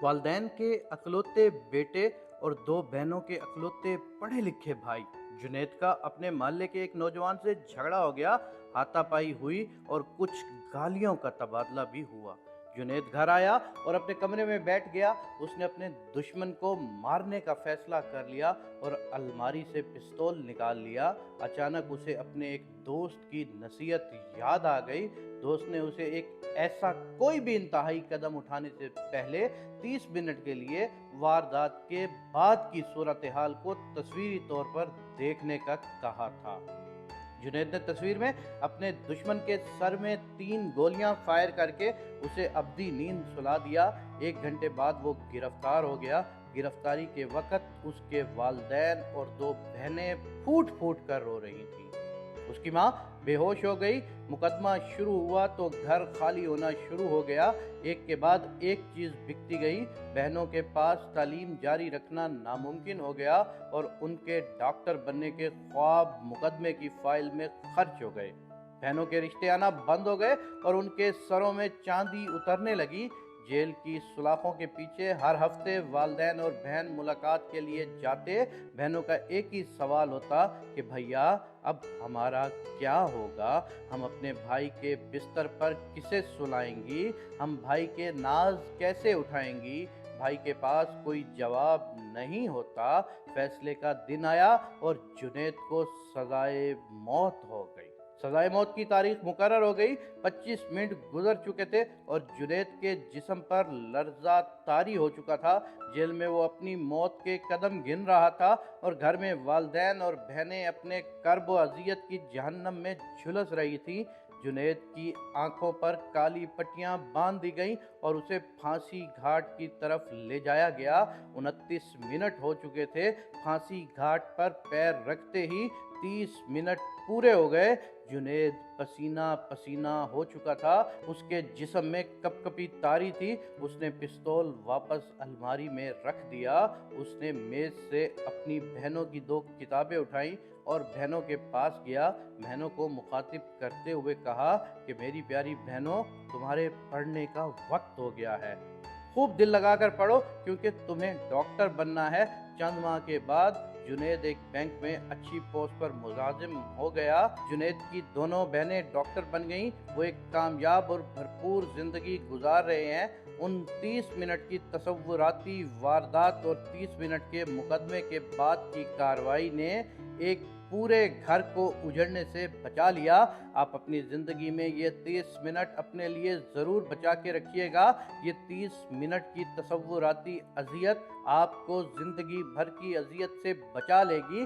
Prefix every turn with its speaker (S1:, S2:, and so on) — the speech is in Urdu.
S1: والدین کے اکلوتے بیٹے اور دو بہنوں کے اکلوتے پڑھے لکھے بھائی جنید کا اپنے محلے کے ایک نوجوان سے جھگڑا ہو گیا۔ ہاتھا پائی ہوئی اور کچھ گالیوں کا تبادلہ بھی ہوا۔ جنید گھر آیا اور اپنے کمرے میں بیٹھ گیا۔ اس نے اپنے دشمن کو مارنے کا فیصلہ کر لیا اور الماری سے پستول نکال لیا۔ اچانک اسے اپنے ایک دوست کی نصیحت یاد آ گئی۔ دوست نے اسے ایک ایسا کوئی بھی انتہائی قدم اٹھانے سے پہلے 30 منٹ کے لیے واردات کے بعد کی صورتحال کو تصویری طور پر دیکھنے کا کہا تھا۔ جنید نے تصویر میں اپنے دشمن کے سر میں 3 گولیاں فائر کر کے اسے ابدی نیند سلا دیا۔ 1 گھنٹے بعد وہ گرفتار ہو گیا۔ گرفتاری کے وقت اس کے والدین اور 2 بہنیں پھوٹ پھوٹ کر رو رہی تھیں۔ اس کی ماں بے ہوش ہو گئی۔ مقدمہ شروع ہوا تو گھر خالی ہونا شروع ہو گیا۔ ایک کے بعد ایک چیز بکتی گئی۔ بہنوں کے پاس تعلیم جاری رکھنا ناممکن ہو گیا اور ان کے ڈاکٹر بننے کے خواب مقدمے کی فائل میں خرچ ہو گئے۔ بہنوں کے رشتے آنا بند ہو گئے اور ان کے سروں میں چاندی اترنے لگی۔ جیل کی سلاخوں کے پیچھے ہر ہفتے والدین اور بہن ملاقات کے لیے جاتے۔ بہنوں کا ایک ہی سوال ہوتا کہ بھیا اب ہمارا کیا ہوگا؟ ہم اپنے بھائی کے بستر پر کسے سلائیں گی؟ ہم بھائی کے ناز کیسے اٹھائیں گی؟ بھائی کے پاس کوئی جواب نہیں ہوتا۔ فیصلے کا دن آیا اور جنید کو سزائے موت ہو گئی۔ سزائے موت کی تاریخ مقرر ہو گئی۔ 25 منٹ گزر چکے تھے اور جنید کے جسم پر لرزہ طاری ہو چکا تھا۔ جیل میں وہ اپنی موت کے قدم گن رہا تھا اور گھر میں والدین اور بہنیں اپنے کرب و اذیت کی جہنم میں جھلس رہی تھیں۔ جنید کی آنکھوں پر کالی پٹیاں باندھ دی گئیں اور اسے پھانسی گھاٹ کی طرف لے جایا گیا۔ 29 منٹ ہو چکے تھے۔ پھانسی گھاٹ پر پیر رکھتے ہی 30 منٹ پورے ہو گئے۔ جنید پسینہ پسینہ ہو چکا تھا۔ اس کے جسم میں کپ کپی طاری تھی۔ اس نے پستول واپس الماری میں رکھ دیا۔ اس نے میز سے اپنی بہنوں کی 2 کتابیں اٹھائیں اور بہنوں کے پاس گیا۔ بہنوں کو مخاطب کرتے ہوئے کہا کہ میری پیاری بہنوں، تمہارے پڑھنے کا وقت ہو گیا ہے۔ خوب دل لگا کر پڑھو کیونکہ تمہیں ڈاکٹر بننا ہے۔ چند ماہ کے بعد جنید ایک بینک میں اچھی پوسٹ پر ملازم ہو گیا۔ جنید کی دونوں بہنیں ڈاکٹر بن گئیں۔ وہ ایک کامیاب اور بھرپور زندگی گزار رہے ہیں۔ ان 30 منٹ کی تصوراتی واردات اور 30 منٹ کے مقدمے کے بعد کی کارروائی نے ایک پورے گھر کو اجڑنے سے بچا لیا۔ آپ اپنی زندگی میں یہ 30 منٹ اپنے لیے ضرور بچا کے رکھیے گا۔ یہ 30 منٹ کی تصوراتی اذیت آپ کو زندگی بھر کی اذیت سے بچا لے گی۔